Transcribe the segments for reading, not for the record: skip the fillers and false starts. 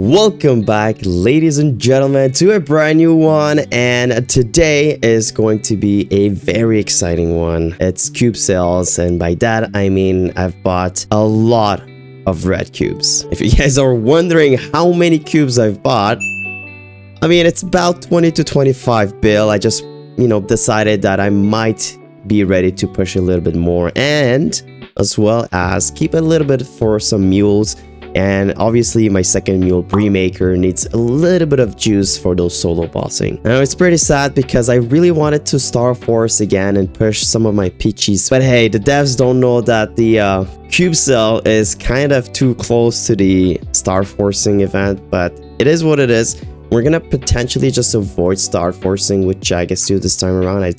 Welcome back, ladies and gentlemen, to a brand new one, and today is going to be a very exciting one. It's cube sales, and by that I mean I've bought a lot of red cubes. If you guys are wondering how many cubes I've bought, I mean it's about 20 to 25 bill. I just decided that I might be ready to push a little bit more, and as well as keep a little bit for some mules. And obviously my second mule remaker needs a little bit of juice for those solo bossing. Now it's pretty sad because I really wanted to Star Force again and push some of my peaches, but hey, the devs don't know that the cube cell is kind of too close to the Star Forcing event, but it is what it is. We're gonna potentially just avoid Star Forcing, which I guess do this time around. I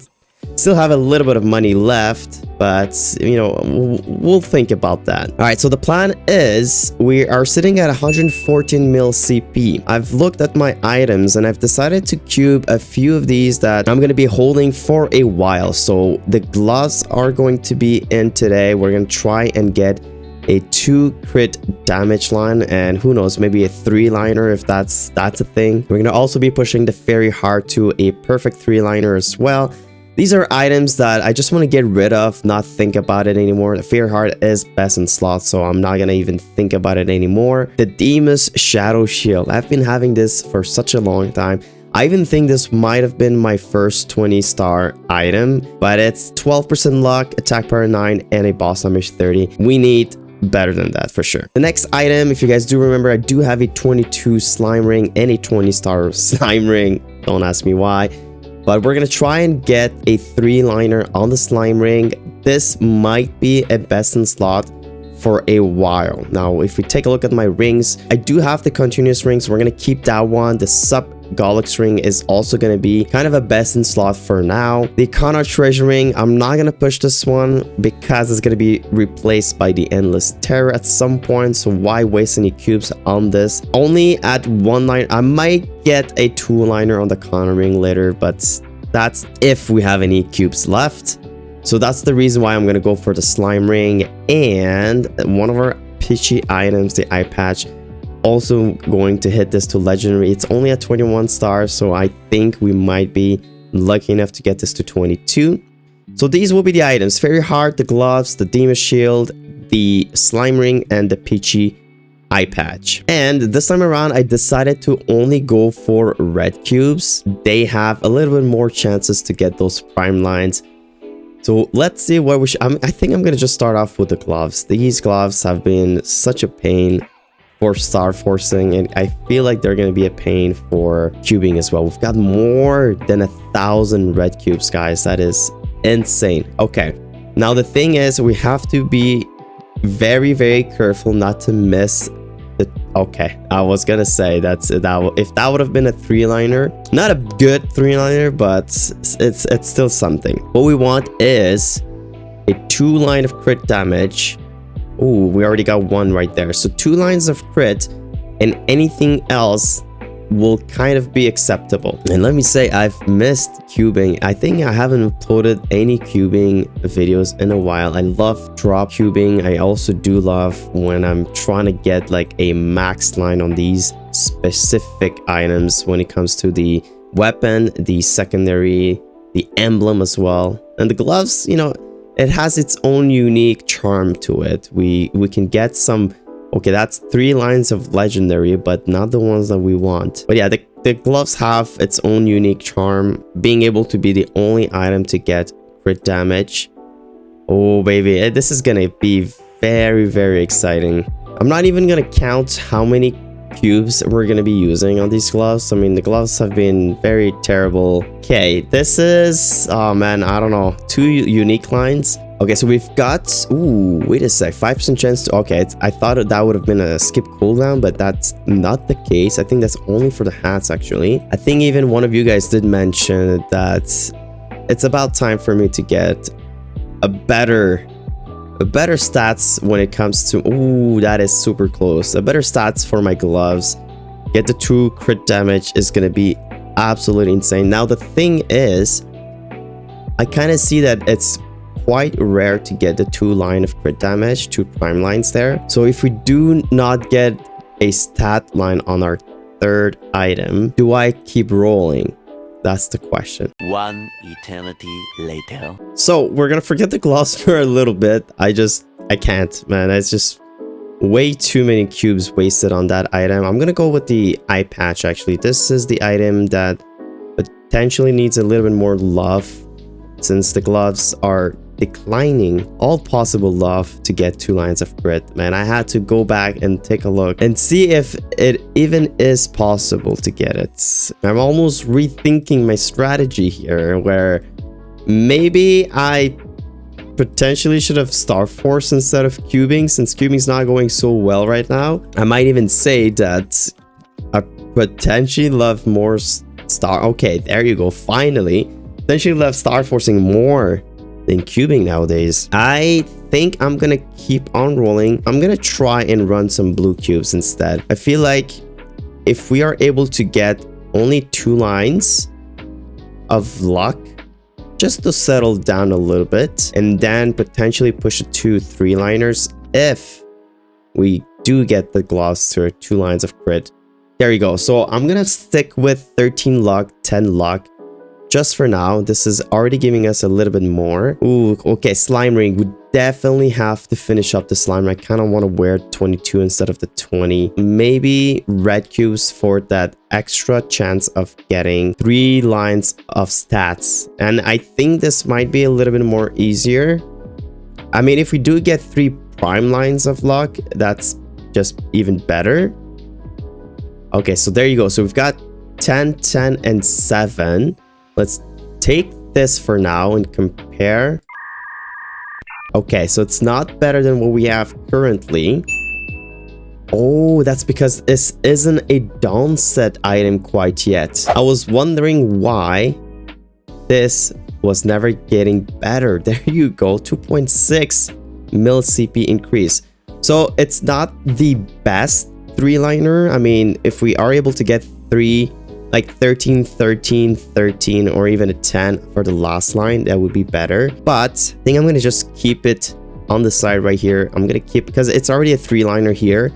still have a little bit of money left, but we'll think about that. All right, so the plan is we are sitting at 114 mil CP. I've looked at my items and I've decided to cube a few of these that I'm going to be holding for a while. So the gloves are going to be in today. We're going to try and get a 2 crit damage line, and who knows, maybe a 3-liner if that's a thing. We're going to also be pushing the Fairy Heart to a perfect 3-liner as well. These are items that I just want to get rid of, not think about it anymore. The Fear Heart is best in slot, so I'm not going to even think about it anymore. The Demon's Shadow Shield. I've been having this for such a long time. I even think this might have been my first 20-star item, but it's 12% luck, attack power 9, and a boss damage 30. We need better than that for sure. The next item, if you guys do remember, I do have a 22 slime ring and a 20-star slime ring. Don't ask me why. But we're going to try and get a 3-liner on the slime ring. This might be a best in slot for a while. Now, if we take a look at my rings, I do have the continuous rings. We're going to keep that one. The sub Gollux ring is also going to be kind of a best in slot for now. The Kana treasure ring, I'm not going to push this one because it's going to be replaced by the Endless Terror at some point. So why waste any cubes on this? Only at 1 line. I might get a 2-liner on the Kana ring later, but that's if we have any cubes left. So that's the reason why I'm going to go for the slime ring, and one of our pitchy items, the eye patch, also going to hit this to legendary. It's only at 21 stars, so I think we might be lucky enough to get this to 22. So these will be the items: Fairy Heart, the gloves, the Demon Shield, the slime ring, and the peachy eye patch. And this time around I decided to only go for red cubes. They have a little bit more chances to get those prime lines. So let's see what we should. I think I'm gonna just start off with the gloves. These gloves have been such a pain for Star Forcing, and I feel like they're going to be a pain for cubing as well. We've got more than 1,000 red cubes, guys. That is insane. Okay, now the thing is, we have to be very, very careful not to miss the... Okay, I was gonna say if that would have been a 3-liner, not a good 3-liner, but it's still something. What we want is a 2-line of crit damage. Oh, we already got 1 right there. So 2 lines of crit, and anything else will kind of be acceptable. And let me say, I've missed cubing. I think I haven't uploaded any cubing videos in a while. I love drop cubing. I also do love when I'm trying to get like a max line on these specific items when it comes to the weapon, the secondary, the emblem as well. And the gloves, it has its own unique charm to it. We can get some... Okay, that's 3 lines of legendary, but not the ones that we want. But yeah, the gloves have its own unique charm, being able to be the only item to get crit damage. Oh baby, this is gonna be very, very exciting. I'm not even gonna count how many cubes we're gonna be using on these gloves. I mean, the gloves have been very terrible. Okay, this is... Oh man, I don't know. 2 unique lines. Okay, so we've got... Ooh, wait a sec. 5% chance to... Okay, I thought that would have been a skip cooldown, but that's not the case. I think that's only for the hats, actually. I think even one of you guys did mention that it's about time for me to get a better stats when it comes to... Ooh, that is super close. A better stats for my gloves. Get the 2 crit damage is going to be absolutely insane. Now, the thing is, I kind of see that it's quite rare to get the 2 line of crit damage, 2 prime lines there. So if we do not get a stat line on our third item, do I keep rolling? That's the question. One eternity later. So we're gonna forget the gloves for a little bit. I can't, man. It's just way too many cubes wasted on that item. I'm gonna go with the eye patch. Actually, this is the item that potentially needs a little bit more love, since the gloves are declining all possible love to get 2 lines of grit. Man, I had to go back and take a look and see if it even is possible to get it. I'm almost rethinking my strategy here, where maybe I potentially should have Star Force instead of cubing, since cubing's not going so well right now. I might even say that I potentially love more star. Okay, there you go. Finally, potentially love Star Forcing more than cubing nowadays. I think I'm gonna keep on rolling. I'm gonna try and run some blue cubes instead. I feel like if we are able to get only 2 lines of luck, just to settle down a little bit, and then potentially push it to 3 liners if we do get the gloves to 2 lines of crit. There you go. So I'm gonna stick with 13 luck, 10 luck just for now. This is already giving us a little bit more. Ooh, okay, slime ring. We definitely have to finish up the slime. I kind of want to wear 22 instead of the 20. Maybe red cubes for that extra chance of getting 3 lines of stats. And I think this might be a little bit more easier. I mean, if we do get 3 prime lines of luck, that's just even better. Okay, so there you go. So we've got 10, 10, and 7. Let's take this for now and compare. Okay, so it's not better than what we have currently. Oh, that's because this isn't a down set item quite yet. I was wondering why this was never getting better. There you go, 2.6 mil CP increase. So it's not the best 3-liner. I mean, if we are able to get 3, like 13, 13, 13, or even a 10 for the last line, that would be better. But I think I'm going to just keep it on the side right here. I'm going to keep, because it's already a 3-liner here.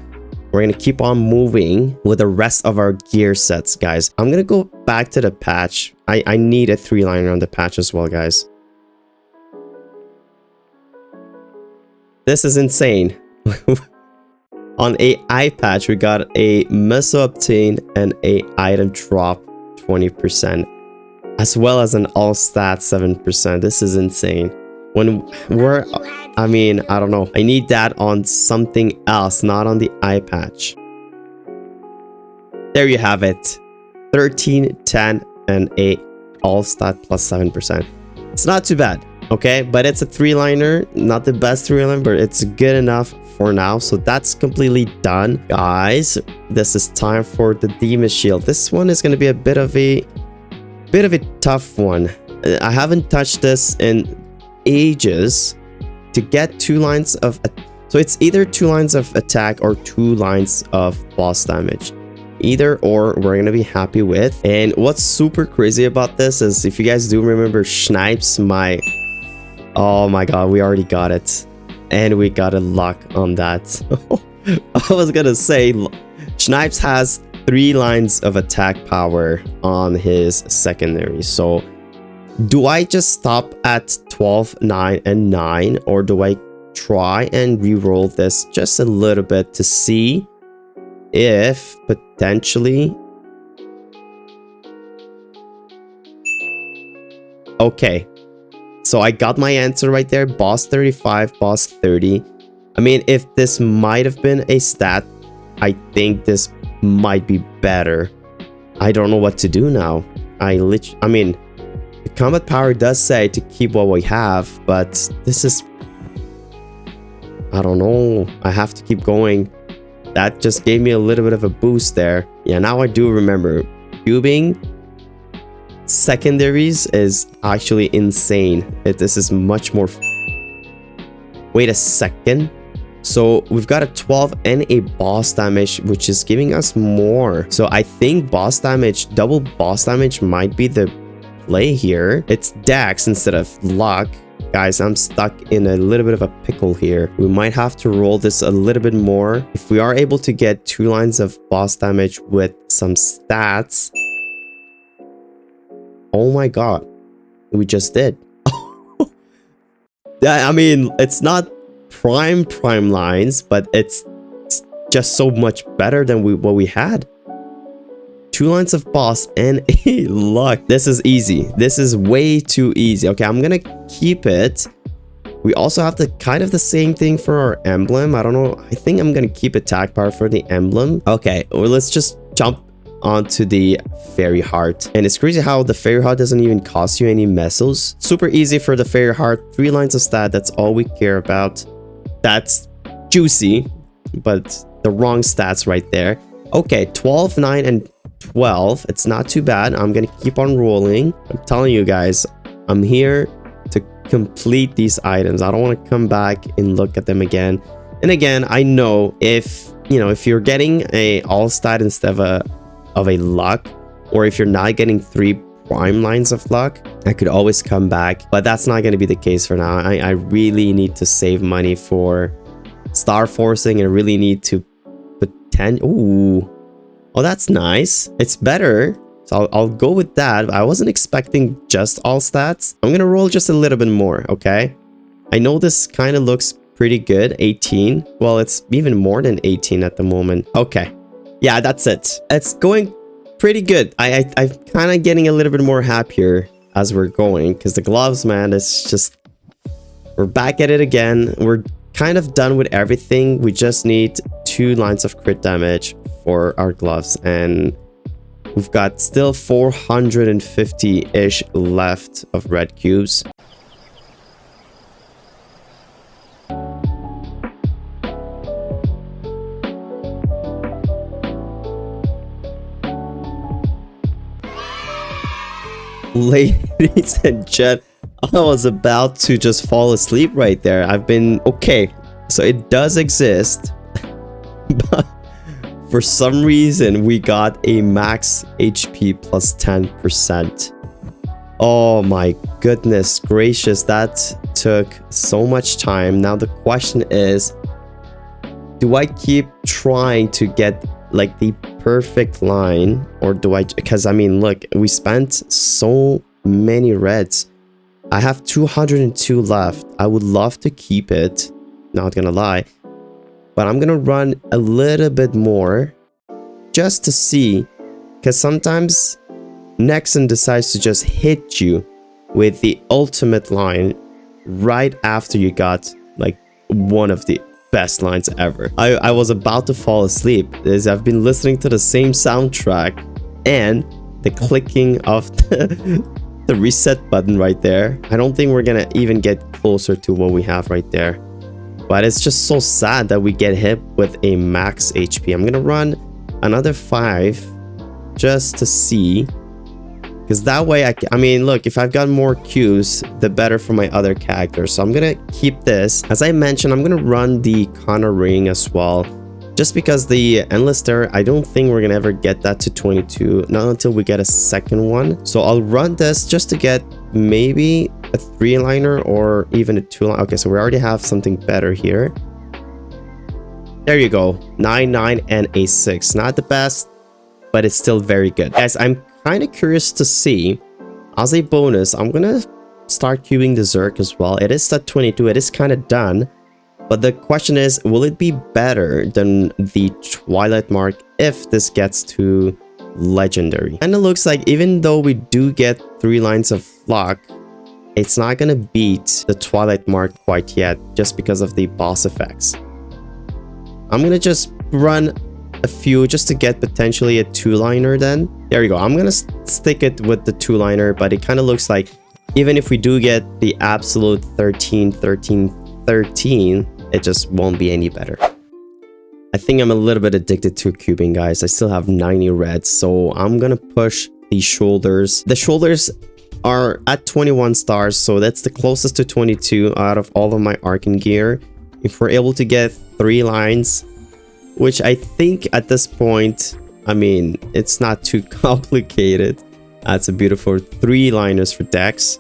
We're going to keep on moving with the rest of our gear sets, guys. I'm going to go back to the patch. I need a 3-liner on the patch as well, guys. This is insane. On a eye patch, we got a Meso Obtain and a item drop 20%, as well as an all stat 7%. This is insane. When we're, I mean, I don't know. I need that on something else, not on the eye patch. There you have it. 13, 10, and a all stat plus 7%. It's not too bad. Okay, but it's a 3-liner, not the best 3-liner, but it's good enough for now. So that's completely done, guys. This is time for the Demon Shield. This one is going to be a bit of a tough one. I haven't touched this in ages. To get 2 lines of, so it's either 2 lines of attack or 2 lines of boss damage. Either or we're gonna be happy with. And what's super crazy about this is, if you guys do remember Snipes, oh my god, we already got it. And we got a luck on that. I was gonna say, Snipes has 3 lines of attack power on his secondary. So do I just stop at 12, 9, and 9? Or do I try and re-roll this just a little bit to see if potentially... Okay. So I got my answer right there. Boss 35, boss 30. I mean, if this might have been a stat, I think this might be better. I don't know what to do now. I mean, the combat power does say to keep what we have, but this is... I don't know. I have to keep going. That just gave me a little bit of a boost there. Yeah, now I do remember. Cubing secondaries is actually insane. This is much more... Wait a second. So we've got a 12 and a boss damage, which is giving us more. So I think boss damage, double boss damage might be the play here. It's dex instead of luck. Guys, I'm stuck in a little bit of a pickle here. We might have to roll this a little bit more. If we are able to get 2 lines of boss damage with some stats. Oh my god. We just did. I mean, it's not prime lines, but it's just so much better than what we had. 2 lines of boss and a luck. This is easy. This is way too easy. Okay, I'm gonna keep it. We also have the kind of the same thing for our emblem. I don't know. I think I'm gonna keep attack power for the emblem. Okay, well, let's just jump onto the fairy heart. And it's crazy how the fairy heart doesn't even cost you any mesos. Super easy for the fairy heart. 3 lines of stat. That's all we care about. That's juicy, but the wrong stats right there. Okay, 12, 9, and 12. It's not too bad. I'm gonna keep on rolling. I'm telling you guys, I'm here to complete these items. I don't want to come back and look at them again. And again, I know if you're getting a all stat instead of a luck, or if you're not getting 3 prime lines of luck, I could always come back, but that's not going to be the case for now. I really need to save money for star forcing and really need to Ooh. Oh, that's nice. It's better. So I'll go with that. I wasn't expecting just all stats. I'm going to roll just a little bit more, okay? I know this kind of looks pretty good. 18. Well, it's even more than 18 at the moment. Okay. Yeah, that's it. It's going pretty good. I'm kind of getting a little bit more happier as we're going, because the gloves, man, it's just... We're back at it again. We're kind of done with everything. We just need 2 lines of crit damage for our gloves, and we've got still 450-ish left of red cubes. Ladies and gents, I was about to just fall asleep right there. Okay, so it does exist, but for some reason we got a max HP plus 10%. Oh my goodness gracious, that took so much time. Now the question is, do I keep trying to get like the perfect line, or do I, because I mean, look, we spent so many reds. I have 202 left. I would love to keep it, not gonna lie, but I'm gonna run a little bit more just to see, because sometimes Nexon decides to just hit you with the ultimate line right after you got like one of the best lines ever. I was about to fall asleep as I've been listening to the same soundtrack and the clicking of the reset button right there. I don't think we're gonna even get closer to what we have right there, but it's just so sad that we get hit with a max HP. I'm gonna run another 5 just to see, because that way I mean, look, if I've got more Qs, the better for my other characters. So I'm gonna keep this. As I mentioned, I'm gonna run the Connor ring as well, just because the endless terror, I don't think we're gonna ever get that to 22, not until we get a second one. So I'll run this just to get maybe a 3-liner or even a 2-liner. Okay, so we already have something better here. There you go, 9, 9, and a 6. Not the best, but it's still very good. Guys, I'm kind of curious to see, as a bonus, I'm gonna start queuing the Zerk as well. It is at 22, it is kind of done, but the question is, will it be better than the Twilight Mark if this gets to legendary? And it looks like even though we do get 3 lines of luck, it's not gonna beat the Twilight Mark quite yet, just because of the boss effects. I'm gonna just run a few just to get potentially a 2-liner then. There you go. I'm gonna stick it with the 2-liner, but it kind of looks like even if we do get the absolute 13, 13, 13, it just won't be any better. I think I'm a little bit addicted to cubing, guys. I still have 90 reds, so I'm gonna push the shoulders. The shoulders are at 21 stars, so that's the closest to 22 out of all of my Arcane gear. If we're able to get 3 lines, which I think at this point, I mean, it's not too complicated. That's a beautiful 3 liners for Dex.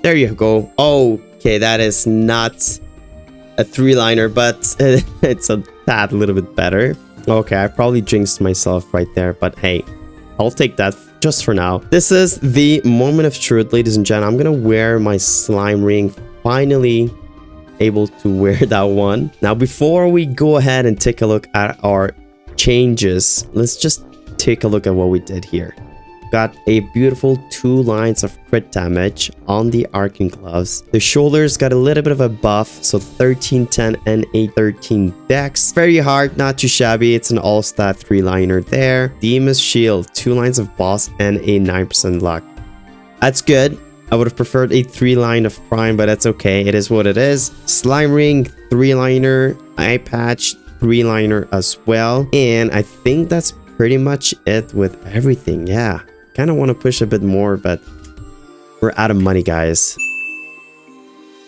There you go. Okay, that is not a 3-liner, but it's a tad little bit better. Okay, I probably jinxed myself right there, but hey, I'll take that just for now. This is the moment of truth, ladies and gentlemen. I'm gonna wear my slime ring. Finally able to wear that one. Now, before we go ahead and take a look at our changes, let's just take a look at what we did here. Got a beautiful 2 lines of crit damage on the arcing gloves. The shoulders got a little bit of a buff, so 1310 and a 13 dex. Very hard, not too shabby. It's an all-stat 3-liner there. Demon's shield, 2 lines of boss and a 9% luck. That's good. I would have preferred a 3-line of prime, but that's okay. It is what it is. Slime ring, 3-liner. Eye patch, 3-liner as well. And I think that's pretty much it with everything. Yeah. Kind of want to push a bit more, but we're out of money, guys.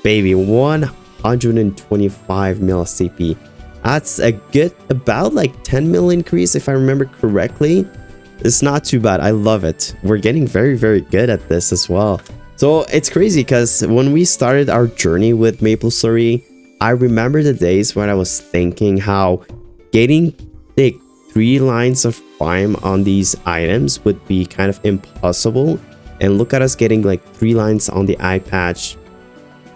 Baby, 125 mil CP. That's a good, about like 10 mil increase if I remember correctly. It's not too bad. I love it. We're getting very, very good at this as well. So it's crazy because when we started our journey with maplestory, I remember the days when I was thinking how getting like 3 lines of prime on these items would be kind of impossible. And look at us getting like 3 lines on the eye patch,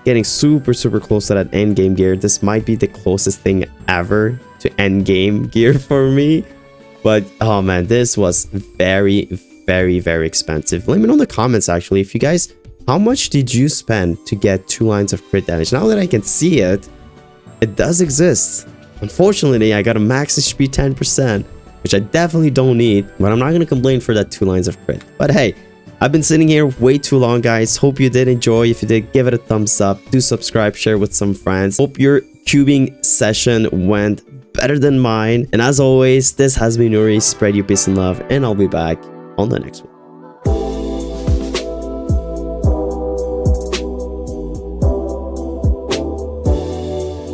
getting super close to that end game gear. This might be the closest thing ever to end game gear for me. But oh man, this was very expensive. Let me know in the comments actually, if you guys, how much did you spend to get 2 lines of crit damage? Now that I can see it, it does exist. Unfortunately, I got a max HP 10%, which I definitely don't need, but I'm not going to complain for that 2 lines of crit. But hey, I've been sitting here way too long, guys. Hope you did enjoy. If you did, give it a thumbs up. Do subscribe, share with some friends. Hope your cubing session went better than mine. And as always, this has been Noori. Spread your peace and love, and I'll be back on the next one.